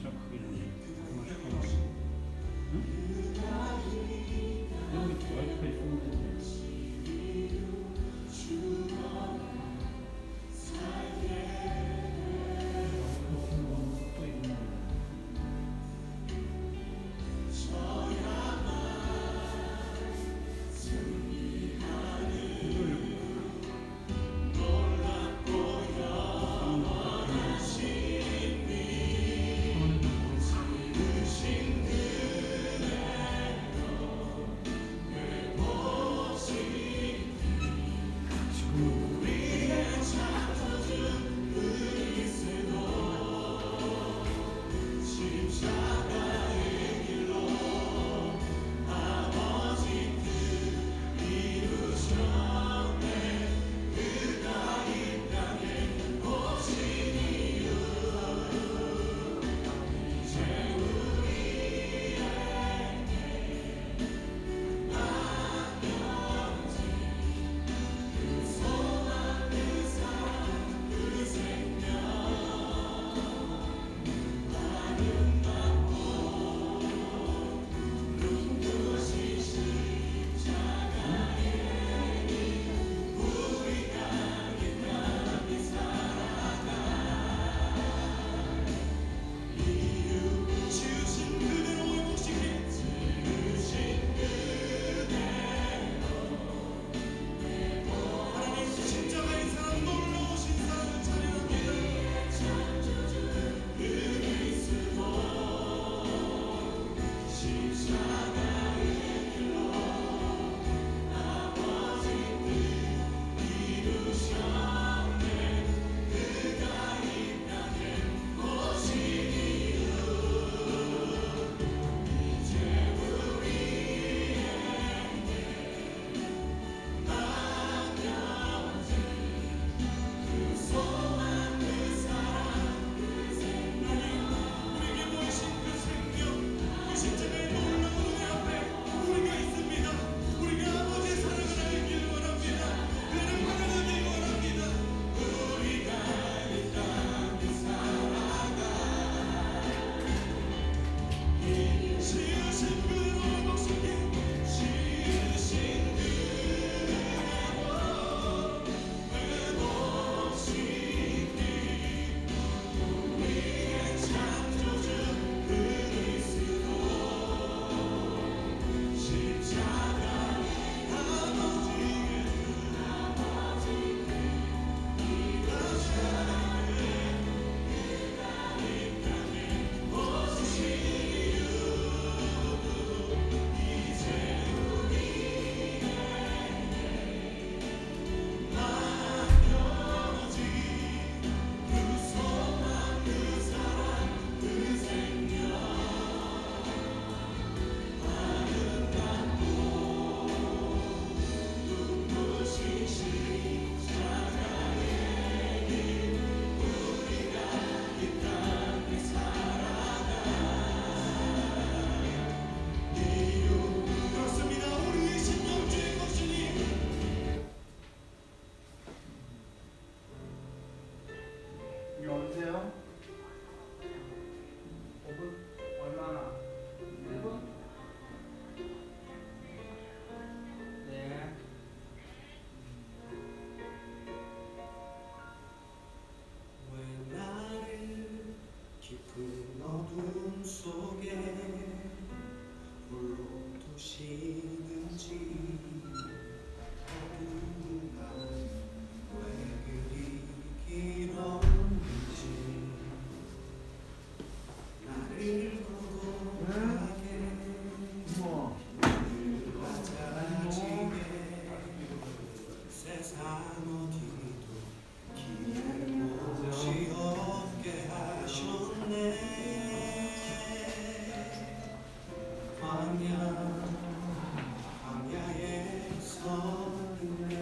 시작하기 전에 얼마나? 1분? 네. 왜 나를 깊은 어둠 속에 홀로 두시는지 어둠은 왜 그리 길었는지 나를 고독하게 뭐? 낮아지게 세상 어디도 길을 곳이 없게 하셨네. 광야에 서 있네.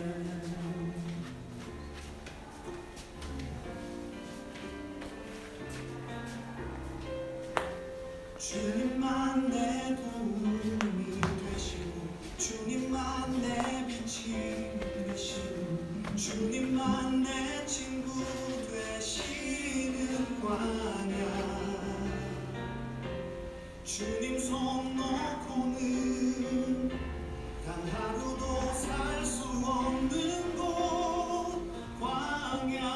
주님만 내 도움이 되시고 주님만 내 빛이 되시고 주님만 내 친구 되시는 광야 주님 손 놓고는 단 하루도 살 수 없는 곳 광야에서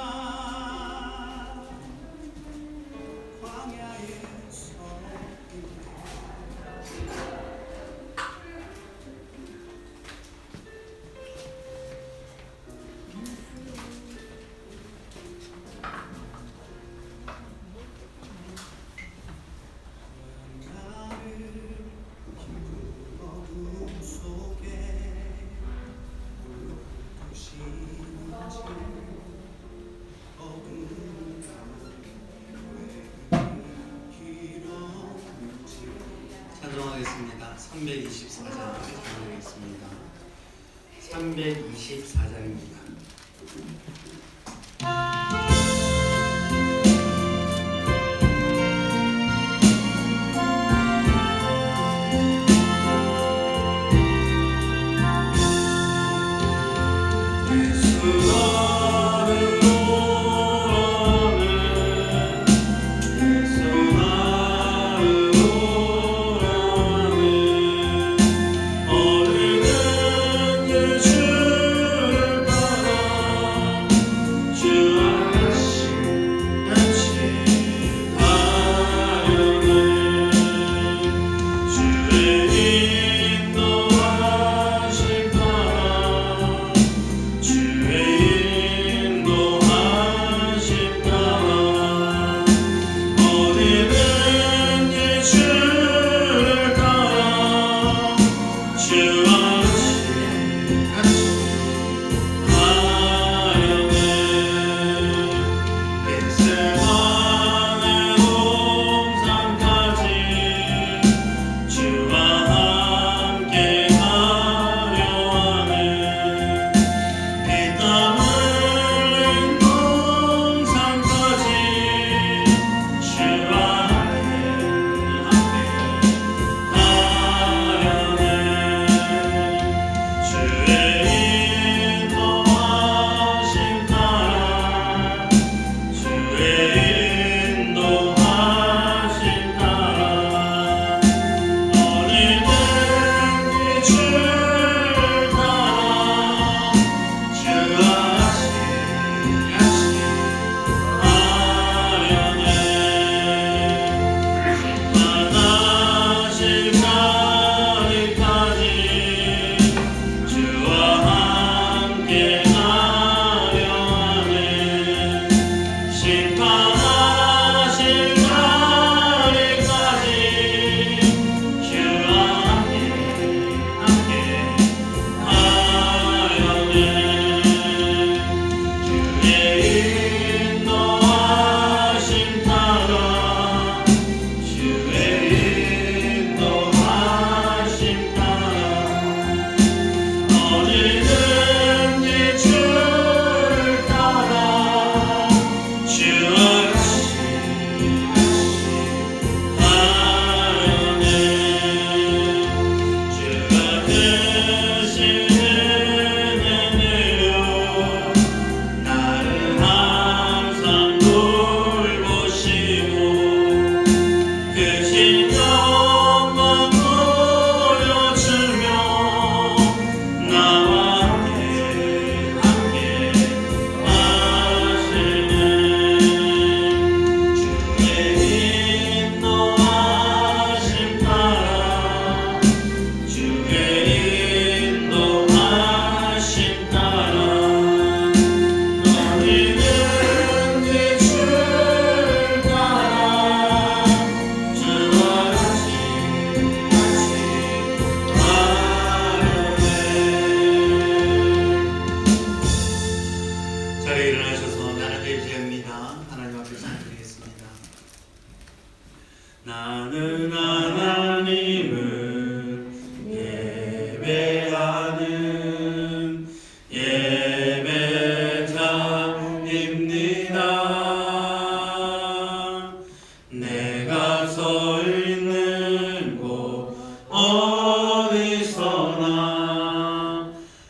찬송하겠습니다. 324장 찬송하겠습니다. 324장입니다. 주 나는 하나님을 예배하는 예배자입니다. 내가 서 있는 곳 어디서나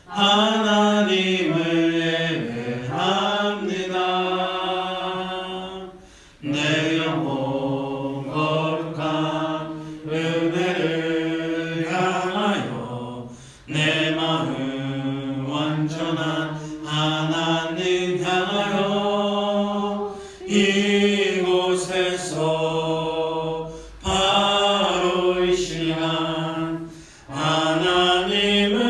하나님을 예배합니다. 내 영혼 거룩한 은혜를 향하여 내 마음 완전한 하나님 향하여 이곳에서 바로 이 시간 하나님을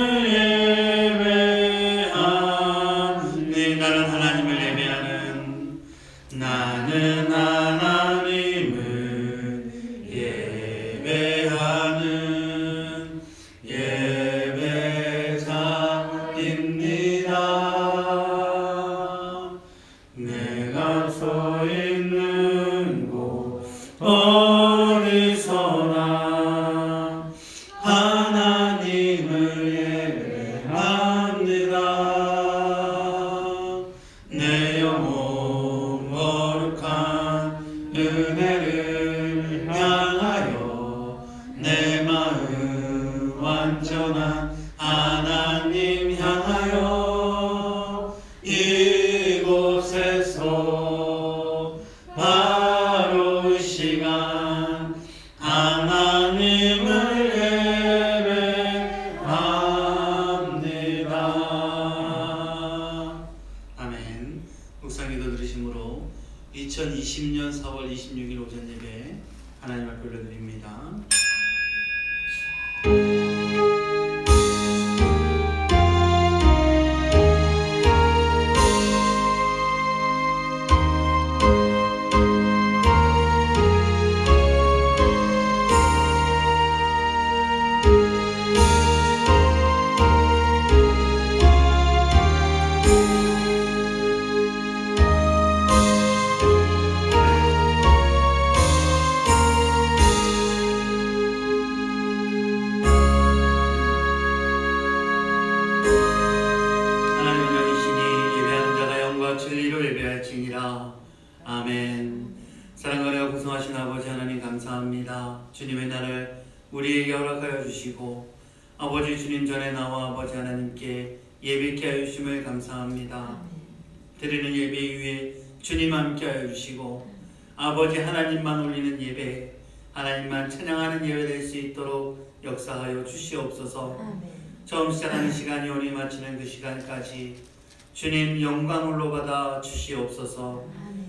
예배하니 나는 하나님을 예배하는 나는 하나님을 예배하는 예배자입니다. 내가 서 있는 곳 어디서나 하나님을 예배합니다. 내 영혼 거룩한 은혜를 향하여 내 마음 완전한 하나님 향하여 이곳에서 바로 이 시간 하나님을 예배합니다. 아멘. 묵상기도 들으심으로 2020년 4월 26일 오전 예배 하나님 앞에 올려드립니다. 진리로 예배할지니라. 아멘. 사랑과 은혜가 구성하신 아버지 하나님 감사합니다. 주님의 날을 우리에게 허락하여 주시고 아버지 주님 전에 나와 아버지 하나님께 예배케 하여 주심을 감사합니다. 드리는 예배 위에 주님 함께 하여 주시고 아버지 하나님만 올리는 예배, 하나님만 찬양하는 예배 될 수 있도록 역사하여 주시옵소서. 처음 시작하는 시간이 오늘 마치는 그 시간까지 주님 영광을 받아 주시옵소서.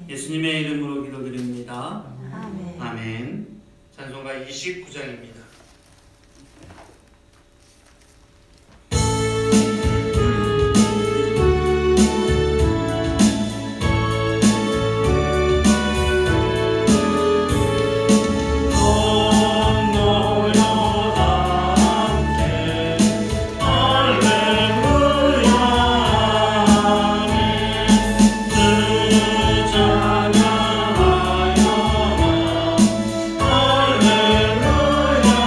예수님의 이름으로 기도드립니다. 아멘. 아멘. 찬송가 29장입니다. Hallelujah.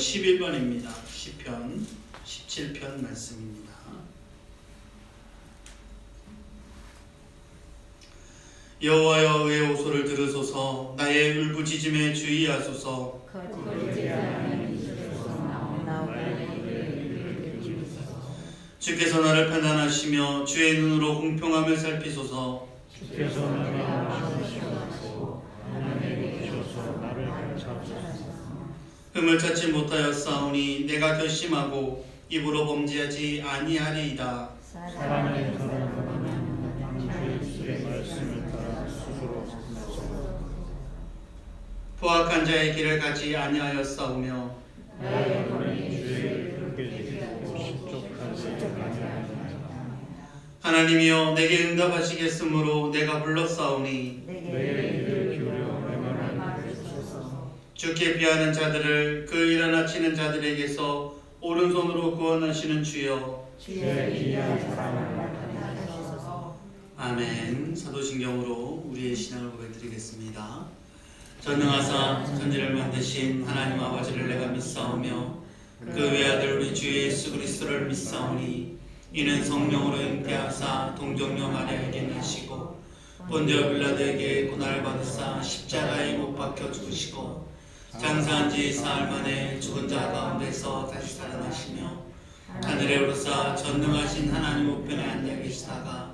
11번입니다. 시편 17편 말씀입니다. 여호와여 의의 호소를 들으소서. 나의 울부짖음에 주의하소서. 주께서 나를 판단하시며 주의 눈으로 공평함을 살피소서. 주께서 나를 아시옵소서. 하나님의 주셔서 나를 감찰하소서. 흠을 찾지 못하였사오니 내가 결심하고 입으로 범죄하지 아니하리이다. 사람의 사랑은 주의 말씀을 따라 스스로 하소서. 포악한 자의 길을 가지 아니하였사오며 나의 눈이 주의 흙을 지키고 실족하지 아니하리이다. 하나님이여 내게 응답하시겠으므로 내가 불렀사오니 내게 귀를 기울여 내 말을 들으소서. 주께 비하는 자들을 그 일어나치는 자들에게서 오른손으로 구원하시는 주여. 주의 기이한 사랑을 나타내소서. 아멘. 사도신경으로 우리의 신앙을 고백드리겠습니다. 전능하사 천지를 만드신 하나님 아버지를 내가 믿사오며 그 외아들 우리 주 예수 그리스도를 믿사오니 이는 성령으로 잉태하사 동정녀 마리아에게 나시고 본디오 빌라도에게 고난을 받으사 십자가에 못 박혀 죽으시고 장사한 지 사흘 만에 죽은 자 가운데서 다시 살아나시며 하늘에 오르사 전능하신 하나님 우편에 앉아 계시다가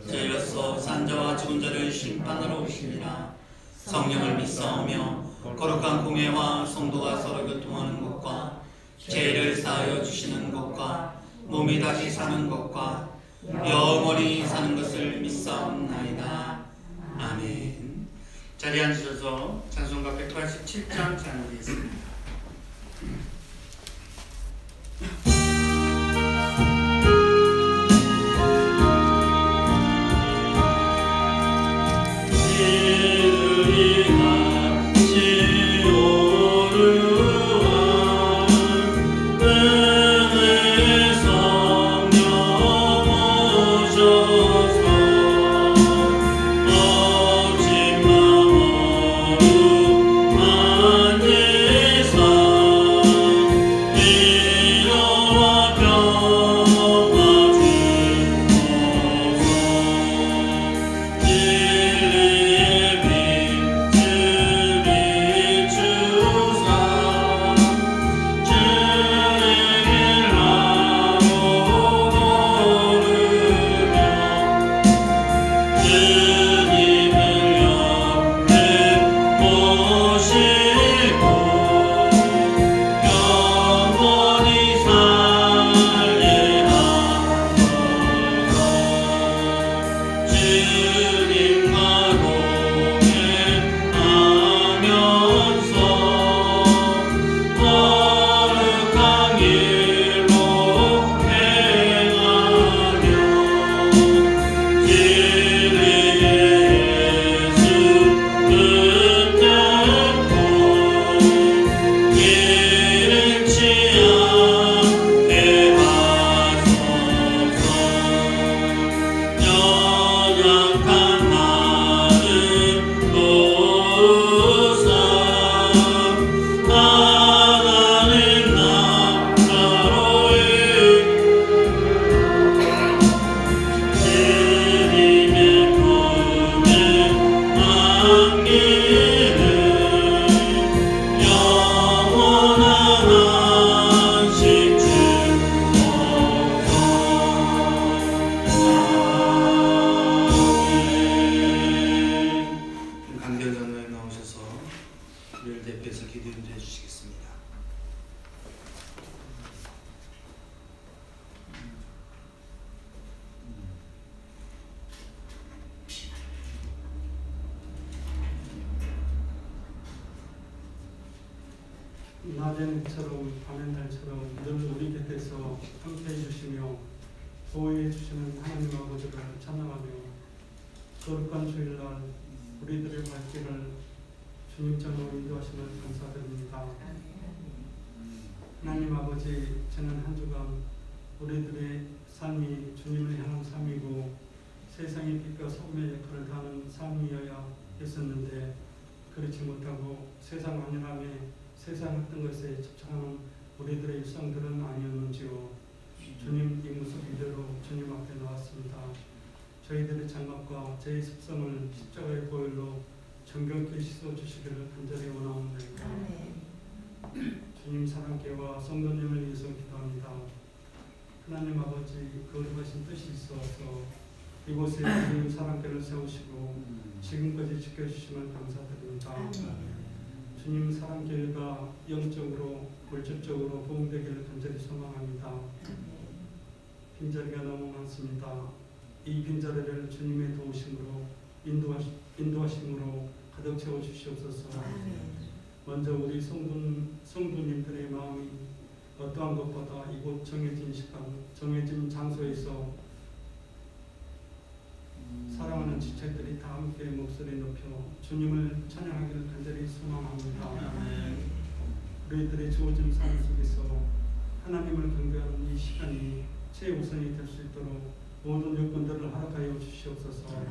저희로서 산자와 죽은 자를 심판하러 오시니라. 성령을 믿사오며 거룩한 공회와 성도가 서로 교통하는 것과 죄를 사하여 주시는 것과 몸이 다시 사는 것과 영원히 사는 것을 믿사옵나이다. 아멘. 자리에 앉으셔서 찬송가 187장 찬양하겠습니다. 낮엔 해처럼 밤엔 달처럼 늘 우리 곁에서 함께해 주시며 보호해 주시는 하나님 아버지를 찬양하며 거룩한 주일날 우리들의 발길을 주님께로 인도하심을 감사드립니다. 하나님 아버지, 저는 한 주간 우리들의 삶이 주님을 향한 삶이고 세상의 빛과 소금의 역할을 다하는 삶이어야 했었는데 그렇지 못하고 세상 안일함에 세상 어떤 것에 집착하는 우리들의 일상들은 아니었는지요. 주님 이 모습 이대로 주님 앞에 나왔습니다. 저희들의 장막과 제 습성을 십자가의 보혈로 정결케 씻어주시기를 간절히 원하옵나이다. 주님 사랑께와 성도님을 위해서 기도합니다. 하나님 아버지 거룩하신 뜻이 있어서 이곳에 주님 사랑께를 세우시고 지금까지 지켜주심을 감사드립니다. 주님 사랑교회가 영적으로 물질적으로 보응되기를 간절히 소망합니다. 빈자리가 너무 많습니다. 이 빈자리를 주님의 도우심으로 인도하심으로 가득 채워 주시옵소서. 먼저 우리 성도님들의 마음이 어떠한 것보다 이곳 정해진 시간, 정해진 장소에서 사랑하는 지체들이 다 함께 목소리 높여 주님을 찬양하기를 간절히 소망합니다. 우리들의 주어진 삶 속에서 하나님을 경배하는 이 시간이 최우선이 될 수 있도록 모든 여건들을 허락하여 주시옵소서.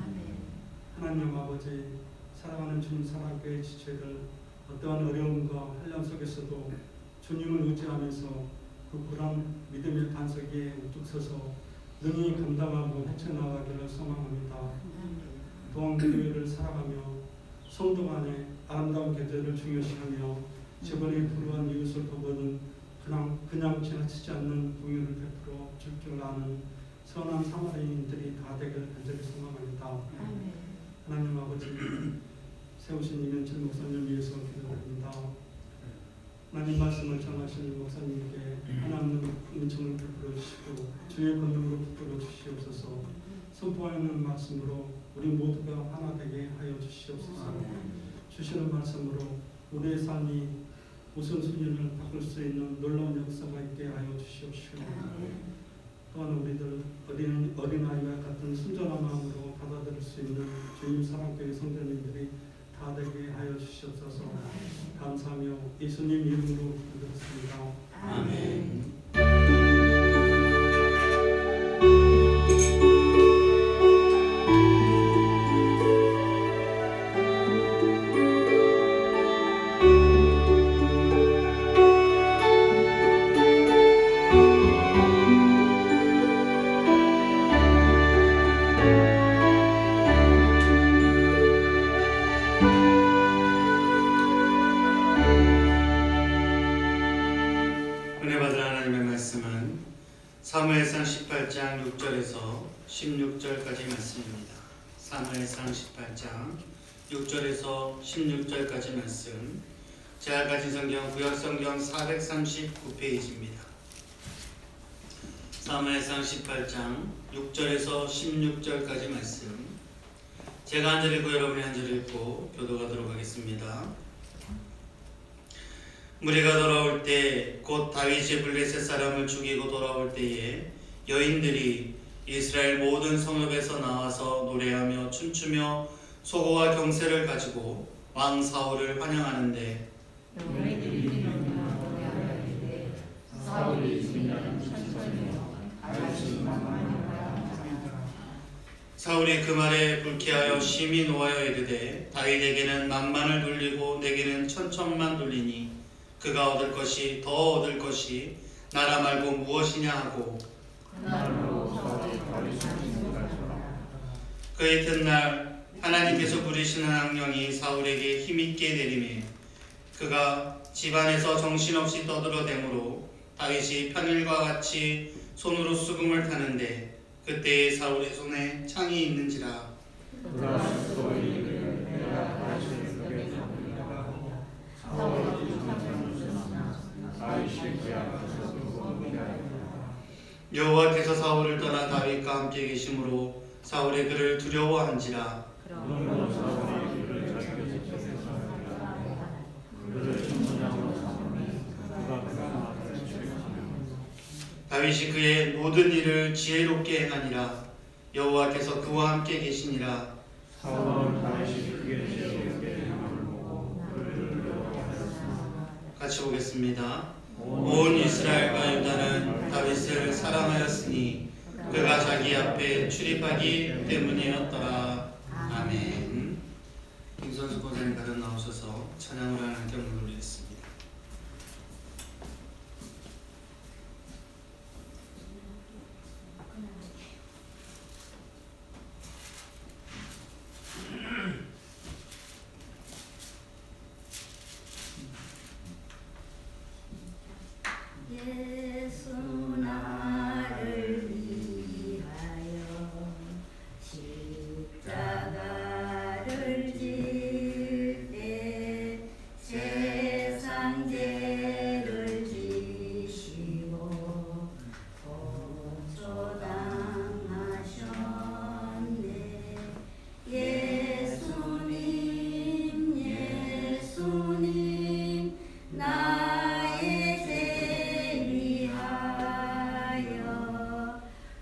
하나님 아버지, 사랑하는 주님 사랑교회 지체들 어떠한 어려움과 환난 속에서도 주님을 의지하면서 그 불안 믿음의 반석 위에 우뚝 서서 능히 감당하고 헤쳐나가기를 소망합니다. 또한 교회를 살아가며 성도 간의 아름다운 계절을 중요시하며 저번에 불우한 이웃을 보고는 그냥 지나치지 않는 공유를 베풀어 줄 아는 선한 사마리아인들이 다 되기를 간절히 소망합니다. 하나님 아버지, 세우신 이면철 목사님 위해서 기도합니다. 하나님 말씀을 전하시는 목사님께 하나님 은총을 베풀어 주시고 주의 권능으로 베풀어 주시옵소서. 선포하는 말씀으로 우리 모두가 하나 되게 하여 주시옵소서. 주시는 말씀으로 우리의 삶이 우선순위를 바꿀 수 있는 놀라운 역사가 있게 하여 주시옵시고, 또한 우리들 어린아이와 같은 순전한 마음으로 받아들일 수 있는 주님 사랑교회 성도님들이 다 되게 하여 주시옵소서. 감사하며 예수님 이름으로 기도드렸습니다. 아멘. 사무엘상 18장 6절에서 16절까지 말씀입니다. 사무엘상 18장 6절에서 16절까지 말씀. 제가 가진 성경 구약성경 439페이지입니다. 사무엘상 18장 6절에서 16절까지 말씀. 제가 한 절 읽고 여러분이 한 절 읽고 교도하도록 하겠습니다. 무리가 돌아올 때 곧 다윗이 블레셋 사람을 죽이고 돌아올 때에 여인들이 이스라엘 모든 성읍에서 나와서 노래하며 춤추며 소고와 경세를 가지고 왕 사울을 환영하는데 사울이 그 말에 불쾌하여 심히 노하여 이르되 다윗에게는 만만을 돌리고 내게는 천천만 돌리니 그가 얻을 것이 더 얻을 것이 나라 말고 무엇이냐 하고 그 이튿날 하나님께서 부리시는 악령이 사울에게 힘있게 내리매 그가 집안에서 정신없이 떠들어대므로 다윗이 평일과 같이 손으로 수금을 타는데 그때에 사울의 손에 창이 있는지라 여호와께서 사울을 떠나 다윗과 함께 계심으로 사울의 그를 두려워한지라. 다윗이 그의 모든 일을 지혜롭게 행하니라. 여호와께서 그와 함께 계시니라. 사울은 다윗이 그의 지혜롭게 행함을 보고 그를 두려워하였으나 같이 보겠습니다. 온 이스라엘과 유다는 다윗을 사랑하였으니 그가 자기 앞에 출입하기 때문이었더라. 아멘. 김선수 권사님 가득 나오셔서 찬양을 하는 경을 올리겠습니다. 예수 나를 위하여 십자가를 질 때 세상 죄를 지시고 고초당하셨네. 예수님 나의 죄 위하여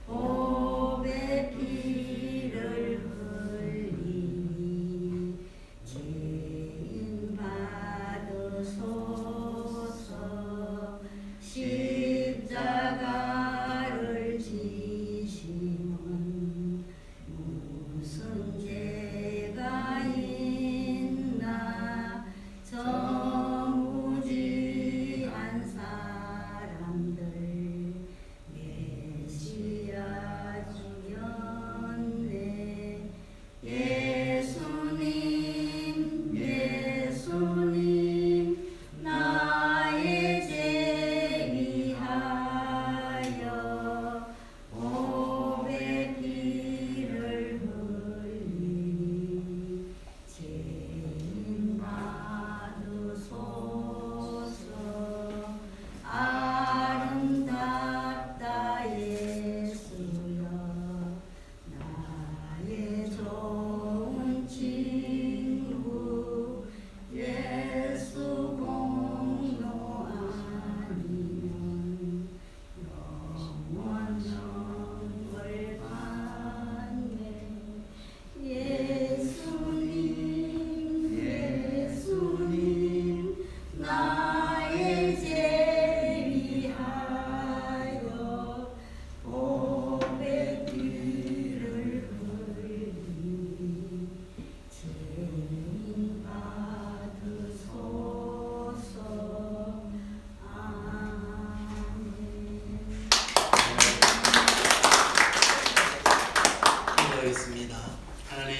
보배 피를 흘리니 죄인 받으소서. 십자가를 지심은 무슨 죄가 있나. 저 무지한 사람들 메시아 주였네. 예수님 나의 죄 위하여 보배 피를 흘리니 죄인 받으소서. 아름답다 예수여 나의 좋은 친구. 예수 공로 아니면 영원 영을 받네. 예수님 나의 죄 위하여 보배 피를 흘리니 죄인 받으소서. 아멘. 기도하겠습니다. 하나님,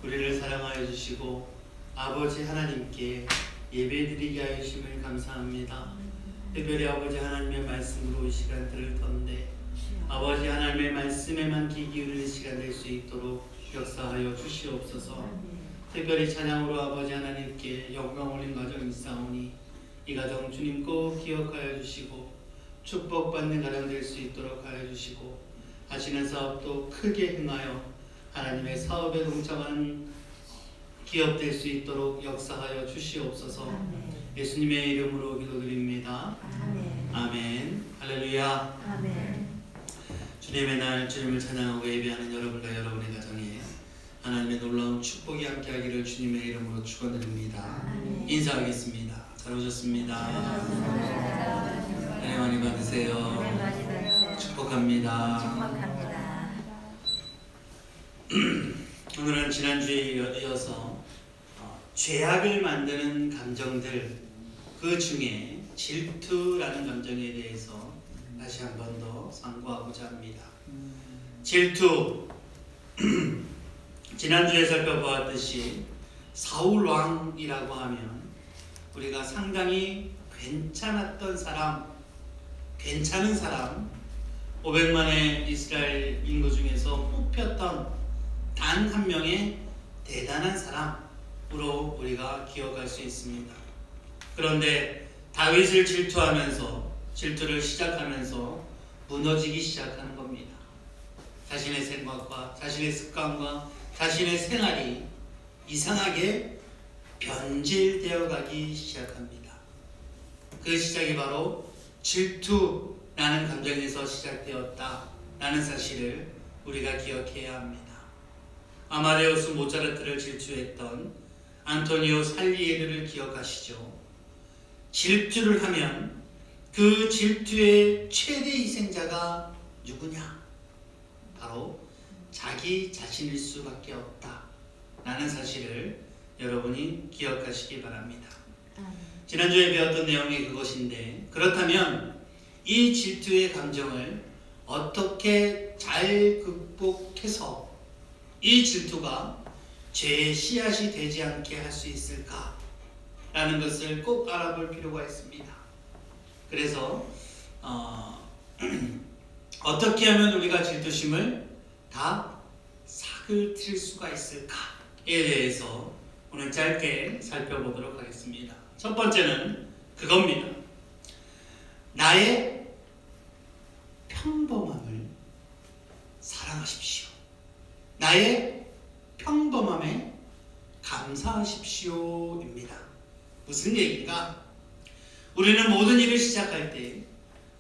우리를 사랑하여 주시고 아버지 하나님께 예배드리게 하여 주심을 감사합니다. 특별히 아버지 하나님의 말씀으로 이 시간 들을 터인데 아버지 하나님의 말씀에만 귀 기울이는 시간 될 수 있도록 역사하여 주시옵소서. 특별히 찬양으로 아버지 하나님께 영광 올린 가정 있사오니 이 가정 주님 꼭 기억하여 주시고 축복받는 가정 될 수 있도록 하여 주시고 하시는 사업도 크게 흥하여 하나님의 사업에 동참하는 기업 될 수 있도록 역사하여 주시옵소서. 예수님의 이름으로 기도드립니다. 아멘. 할렐루야. 아멘. 주님의 날 주님을 찬양하고 예배하는 여러분과 여러분의 가정에 하나님의 놀라운 축복이 함께하기를 주님의 이름으로 축원드립니다. 아멘. 인사하겠습니다. 잘 오셨습니다. 은혜 많이 받으세요. 네, 많이 받으세요. 축복합니다. 축복합니다. 오늘은 지난주에 이어서 죄악을 만드는 감정들 그 중에 질투라는 감정에 대해서 다시 한 번 더 상고하고자 합니다. 질투 지난주에 살펴보았듯이 사울 왕이라고 하면 우리가 상당히 괜찮았던 사람, 괜찮은 사람, 500만의 이스라엘 인구 중에서 뽑혔던 단 한 명의 대단한 사람으로 우리가 기억할 수 있습니다. 그런데 다윗을 질투를 시작하면서 무너지기 시작하는 겁니다. 자신의 생각과 자신의 습관과 자신의 생활이 이상하게 변질되어 가기 시작합니다. 그 시작이 바로 질투라는 감정에서 시작되었다라는 사실을 우리가 기억해야 합니다. 아마데우스 모차르트를 질투했던 안토니오 살리에르를 기억하시죠? 질투를 하면 그 질투의 최대 희생자가 누구냐? 바로 자기 자신일 수밖에 없다라는 사실을 여러분이 기억하시기 바랍니다. 지난주에 배웠던 내용이 그것인데, 그렇다면 이 질투의 감정을 어떻게 잘 극복해서 이 질투가 죄의 씨앗이 되지 않게 할 수 있을까? 라는 것을 꼭 알아볼 필요가 있습니다. 그래서 어떻게 하면 우리가 질투심을 다 사그칠 수가 있을까에 대해서 오늘 짧게 살펴보도록 하겠습니다. 첫 번째는 그겁니다. 나의 평범함을 사랑하십시오. 나의 평범함에 감사하십시오입니다. 무슨 얘기인가? 우리는 모든 일을 시작할 때,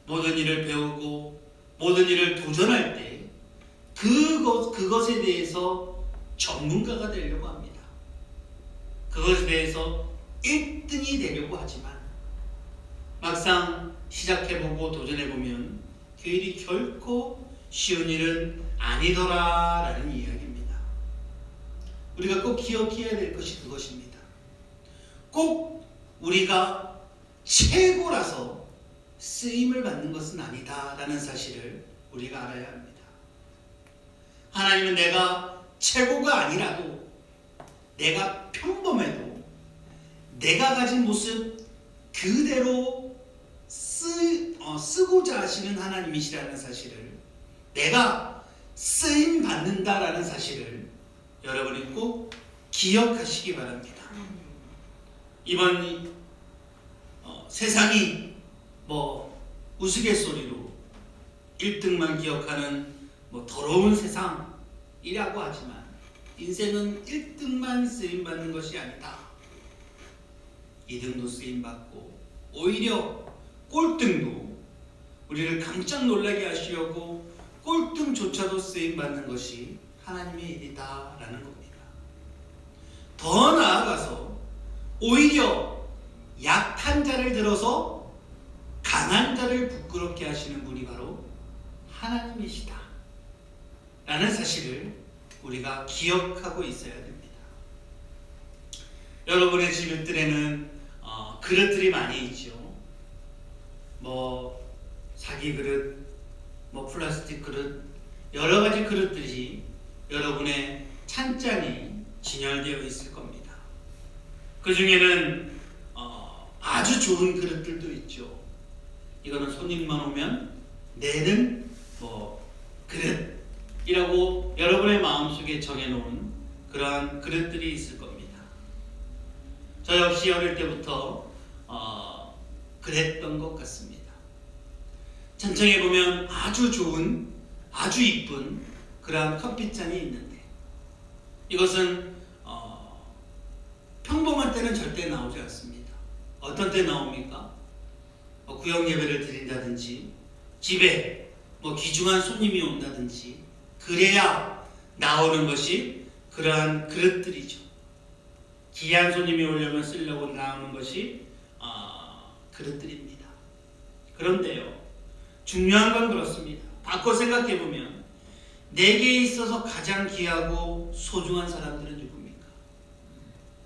모든 일을 배우고 모든 일을 도전할 때 그것에 대해서 전문가가 되려고 합니다. 그것에 대해서 1등이 되려고 하지만 막상 시작해보고 도전해보면 그 일이 결코 쉬운 일은 아니더라라는 이야기입니다. 우리가 꼭 기억해야 될 것이 그것입니다. 꼭 우리가 최고라서 쓰임을 받는 것은 아니다라는 사실을 우리가 알아야 합니다. 하나님은 내가 최고가 아니라도, 내가 평범해도 내가 가진 모습 그대로 쓰고자 하시는 하나님이시라는 사실을, 내가 쓰임 받는다라는 사실을 여러분이 꼭 기억하시기 바랍니다. 이번 세상이 우스갯소리로 1등만 기억하는 더러운 세상이라고 하지만 인생은 1등만 쓰임받는 것이 아니다. 2등도 쓰임받고 오히려 꼴등도 우리를 깜짝 놀라게 하시려고 꼴등조차도 쓰임받는 것이 하나님의 일이다라는 겁니다. 더 나아가서 오히려 약한 자를 들어서 강한 자를 부끄럽게 하시는 분이 바로 하나님이시다 라는 사실을 우리가 기억하고 있어야 됩니다. 여러분의 집들에는 그릇들이 많이 있죠. 사기 그릇, 플라스틱 그릇, 여러 가지 그릇들이 여러분의 찬장이 진열되어 있을 겁니다. 그 중에는 아주 좋은 그릇들도 있죠. 이거는 손님만 오면 내는 그릇이라고 여러분의 마음속에 정해놓은 그러한 그릇들이 있을 겁니다. 저 역시 어릴 때부터 그랬던 것 같습니다. 천장에 보면 아주 좋은, 아주 이쁜 그러한 커피잔이 있는데 이것은 평범한 때는 절대 나오지 않습니다. 어떤 때 나옵니까? 구역 예배를 드린다든지 집에 귀중한 손님이 온다든지 그래야 나오는 것이 그러한 그릇들이죠. 귀한 손님이 오려면 쓰려고 나오는 것이 그릇들입니다. 그런데요, 중요한 건 그렇습니다. 바꿔 생각해보면 내게 있어서 가장 귀하고 소중한 사람들은 누굽니까?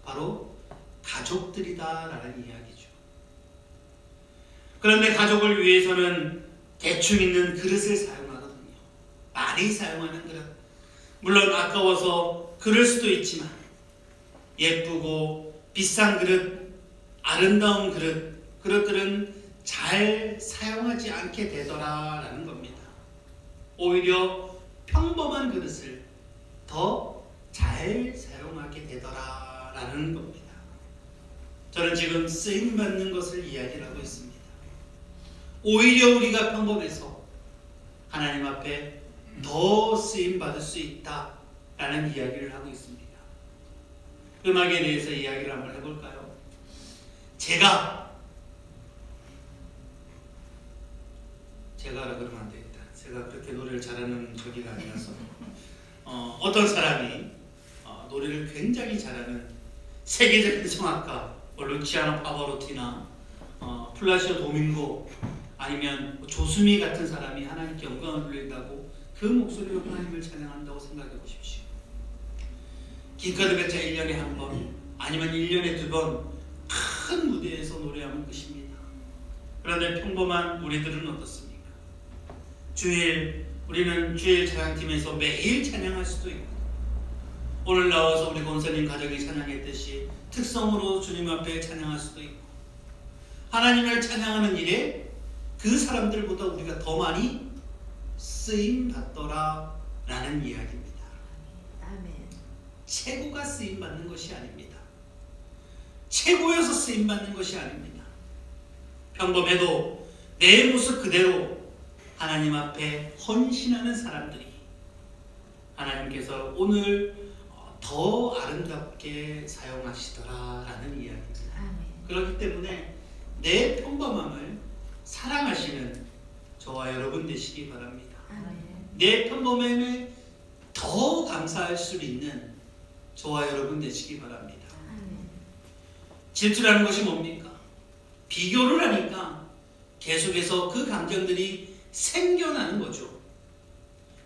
바로 가족들이다라는 이야기죠. 그런데 가족을 위해서는 대충 있는 그릇을 사용하거든요. 많이 사용하는 그릇. 물론 아까워서 그럴 수도 있지만 예쁘고 비싼 그릇, 아름다운 그릇들은 잘 사용하지 않게 되더라라는 겁니다. 오히려 평범한 그릇을 더 잘 사용하게 되더라라는 겁니다. 저는 지금 쓰임받는 것을 이야기를 하고 있습니다. 오히려 우리가 평범해서 하나님 앞에 더 쓰임받을 수 있다라는 이야기를 하고 있습니다. 음악에 대해서 이야기를 한번 해볼까요? 제가라 그러면 안 되겠다. 제가 그렇게 노래를 잘하는 저기가 아니라서 어떤 사람이 노래를 굉장히 잘하는 세계적인 성악가 루치아노 파바로티나 플라시오 도밍고 아니면 조수미 같은 사람이 하나님께 영광을 돌린다고 그 목소리로 하나님을 찬양한다고 생각해 보십시오. 기껏해봤자 1년에 한 번 아니면 1년에 2번 큰 무대에서 노래하면 끝입니다. 그런데 평범한 우리들은 어떻습니까? 우리는 주일 찬양팀에서 매일 찬양할 수도 있고 오늘 나와서 우리 권사님 가족이 찬양했듯이 특성으로 주님 앞에 찬양할 수도 있고 하나님을 찬양하는 일에 그 사람들보다 우리가 더 많이 쓰임 받더라 라는 이야기입니다. 아멘. 최고가 쓰임 받는 것이 아닙니다. 최고여서 쓰임 받는 것이 아닙니다. 평범해도 내 모습 그대로 하나님 앞에 헌신하는 사람들이 하나님께서 오늘 더 아름답게 사용하시더라라는 이야기입니다. 아멘. 그렇기 때문에 내 평범함을 사랑하시는 저와 여러분 되시기 바랍니다. 아멘. 내 평범함에 더 감사할 수 있는 저와 여러분 되시기 바랍니다. 아멘. 질투라는 것이 뭡니까? 비교를 하니까 계속해서 그 감정들이 생겨나는 거죠.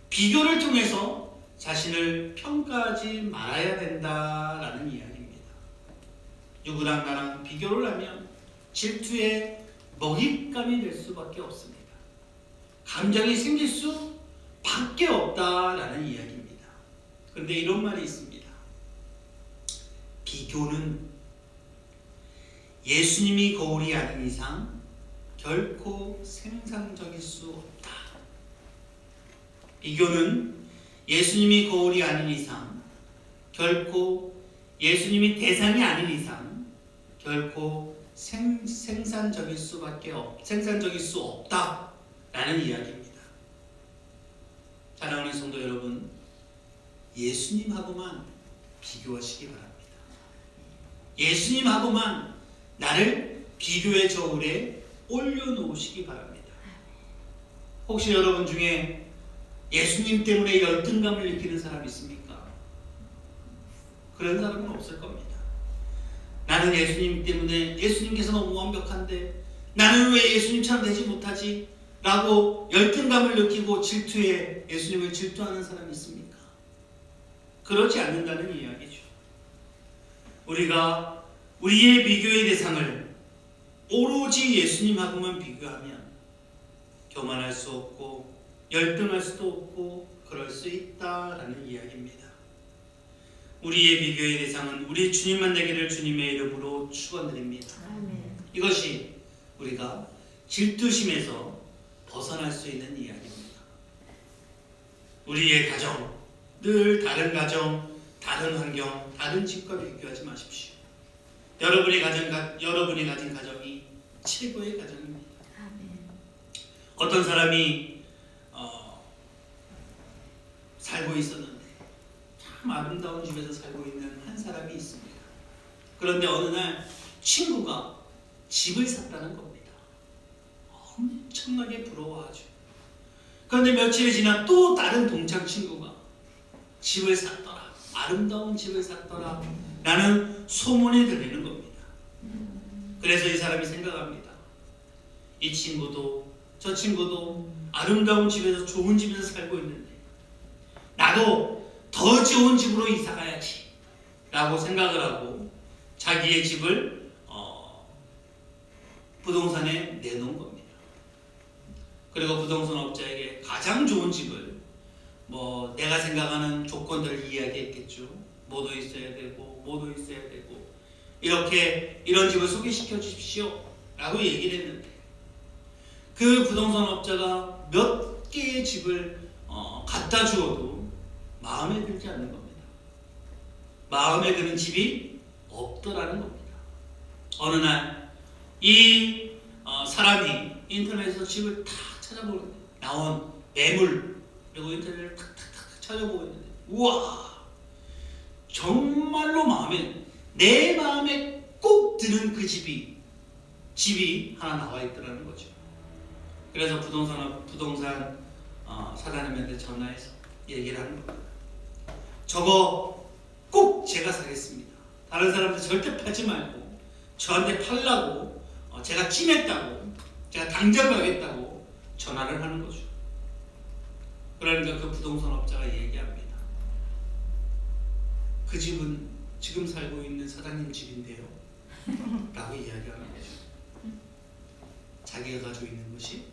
비교를 통해서 자신을 평가하지 말아야 된다라는 이야기입니다. 누구랑 나랑 비교를 하면 질투의 먹잇감이 될 수밖에 없습니다. 감정이 생길 수밖에 없다라는 이야기입니다. 그런데 이런 말이 있습니다. 비교는 예수님이 거울이 아닌 이상 결코 생산적일 수 없다. 비교는 예수님이 거울이 아닌 이상 결코 예수님이 대상이 아닌 이상 결코 생산적일 수 없다라는 이야기입니다. 사랑하는 성도 여러분, 예수님하고만 비교하시기 바랍니다. 예수님하고만 나를 비교의 저울에 올려놓으시기 바랍니다. 혹시 여러분 중에 예수님 때문에 열등감을 느끼는 사람 있습니까? 그런 사람은 없을 겁니다. 나는 예수님 때문에 예수님께서 너무 완벽한데 나는 왜 예수님처럼 되지 못하지? 라고 열등감을 느끼고 질투에 예수님을 질투하는 사람이 있습니까? 그렇지 않는다는 이야기죠. 우리가 우리의 비교의 대상을 오로지 예수님하고만 비교하면 교만할 수 없고 열등할 수도 없고 그럴 수 있다라는 이야기입니다. 우리의 비교의 대상은 우리 주님만 되기를 주님의 이름으로 축원드립니다. 아멘. 이것이 우리가 질투심에서 벗어날 수 있는 이야기입니다. 우리의 가정, 늘 다른 가정, 다른 환경, 다른 집과 비교하지 마십시오. 여러분이 가진 가정이 최고의 가정입니다. 아멘. 어떤 사람이 살고 있었는데 참 아름다운 집에서 살고 있는 한 사람이 있습니다. 그런데 어느 날 친구가 집을 샀다는 겁니다. 엄청나게 부러워하죠. 그런데 며칠이 지나 또 다른 동창 친구가 집을 샀더라, 아름다운 집을 샀더라 라는 소문이 들리는 겁니다. 그래서 이 사람이 생각합니다. 이 친구도 저 친구도 아름다운 집에서 좋은 집에서 살고 있는데 나도 더 좋은 집으로 이사 가야지 라고 생각을 하고 자기의 집을 부동산에 내놓은 겁니다. 그리고 부동산 업자에게 가장 좋은 집을 내가 생각하는 조건들을 이야기했겠죠. 뭐도 있어야 되고 뭐도 있어야 되고 이런 집을 소개시켜 주십시오 라고 얘기를 했는데 그 부동산 업자가 몇 개의 집을 갖다 주어도 마음에 들지 않는 겁니다. 마음에 드는 집이 없더라는 겁니다. 어느 날 이 사람이 인터넷에서 집을 다 찾아보는데 나온 매물 그리고 인터넷을 탁탁탁 찾아보고 있는데 우와, 정말로 내 마음에 꼭 드는 그 집이 하나 나와 있더라는 거죠. 그래서 부동산 사장님한테 전화해서 얘기를 하는 겁니다. 저거 꼭 제가 사겠습니다. 다른 사람들 절대 팔지 말고 저한테 팔라고 제가 찜했다고 제가 당장 가겠다고 전화를 하는 거죠. 그러니까 그 부동산 업자가 얘기합니다. 그 집은 지금 살고 있는 사장님 집인데요 라고 이야기하는 거죠. 자기가 가지고 있는 것이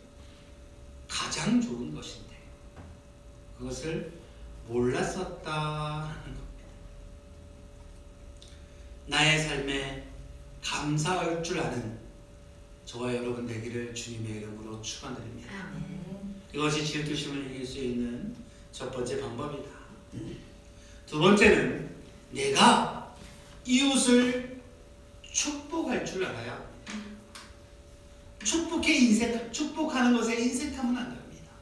가장 좋은 것인데 그것을 몰랐었다라는 겁니다. 나의 삶에 감사할 줄 아는 저와 여러분 되기를 주님의 이름으로 축원드립니다. 아멘. 이것이 질투심을 이길 수 있는 첫 번째 방법이다. 두 번째는 내가 이웃을 축복할 줄 알아야 합니다. 축복하는 것에 인색하면 안 됩니다.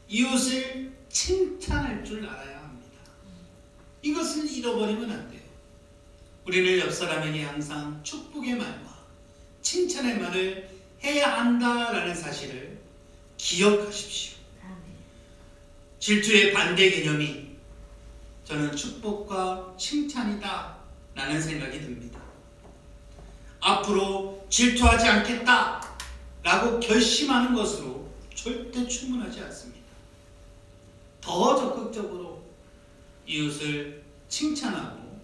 이웃을 칭찬할 줄 알아야 합니다. 이것을 잃어버리면 안 돼요. 우리는 옆 사람에게 항상 축복의 말과 칭찬의 말을 해야 한다라는 사실을 기억하십시오. 아멘. 질투의 반대 개념이 저는 축복과 칭찬이다 라는 생각이 듭니다. 앞으로 질투하지 않겠다 라고 결심하는 것으로 절대 충분하지 않습니다. 더 적극적으로 이웃을 칭찬하고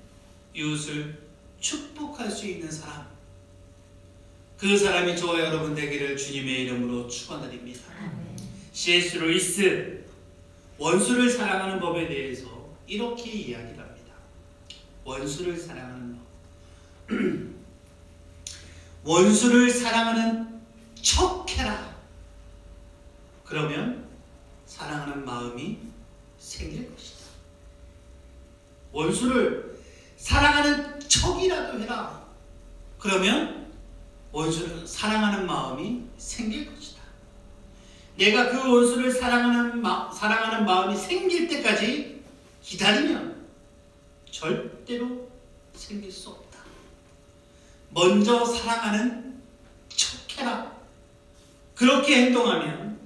이웃을 축복할 수 있는 사람, 그 사람이 저와 여러분 되기를 주님의 이름으로 축원드립니다. 아멘. C.S. 루이스 원수를 사랑하는 법에 대해서 이렇게 이야기를 합니다. 원수를 사랑하는 법. 원수를 사랑하는 척해라. 그러면 사랑하는 마음이 생길 것이다. 원수를 사랑하는 척이라도 해라. 그러면 원수를 사랑하는 마음이 생길 것이다. 내가 그 원수를 사랑하는 마음이 생길 때까지 기다리면 절대로 생길 수 없다. 먼저 사랑하는 척해라. 그렇게 행동하면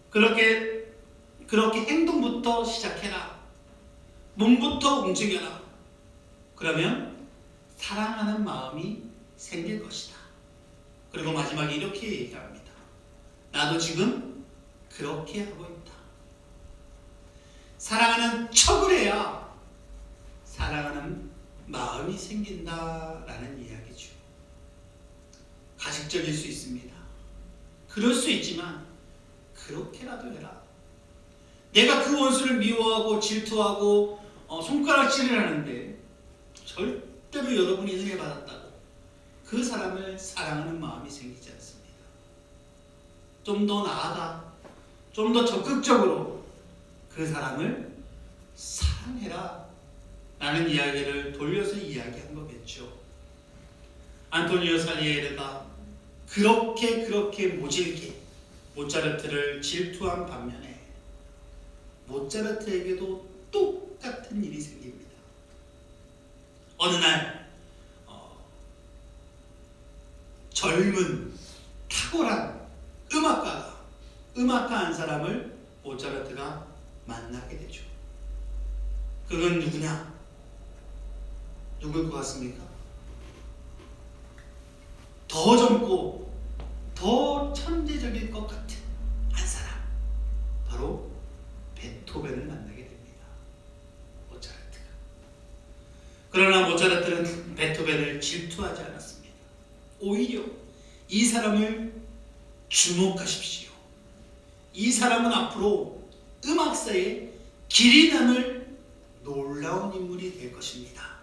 그렇게 행동부터 시작해라. 몸부터 움직여라. 그러면 사랑하는 마음이 생길 것이다. 그리고 마지막에 이렇게 얘기합니다. 나도 지금 그렇게 하고 있다. 사랑하는 척을 해야 사랑하는 마음이 생긴다라는 이야기죠. 가식적일 수 있습니다. 그럴 수 있지만 그렇게라도 해라. 내가 그 원수를 미워하고 질투하고 손가락질을 하는데 절대로 여러분이 은혜 받았다고 그 사람을 사랑하는 마음이 생기지 않습니다. 좀 더 나아가, 좀 더 적극적으로 그 사람을 사랑해라 라는 이야기를 돌려서 이야기한 거겠죠. 안토니오 살리에르가 그렇게 모질게 모차르트를 질투한 반면에 모차르트에게도 똑같은 일이 생깁니다. 어느 날 젊은 탁월한 음악가 한 사람을 모차르트가 만나게 되죠. 그건 누구냐? 누굴 것 같습니까? 더 젊고 더 천재적일 것 같은 한 사람, 바로 베토벤을 만나게 됩니다. 모차르트가. 그러나 모차르트는 베토벤을 질투하지 않았습니다. 오히려 이 사람을 주목하십시오. 이 사람은 앞으로 음악사에 길이 남을 놀라운 인물이 될 것입니다.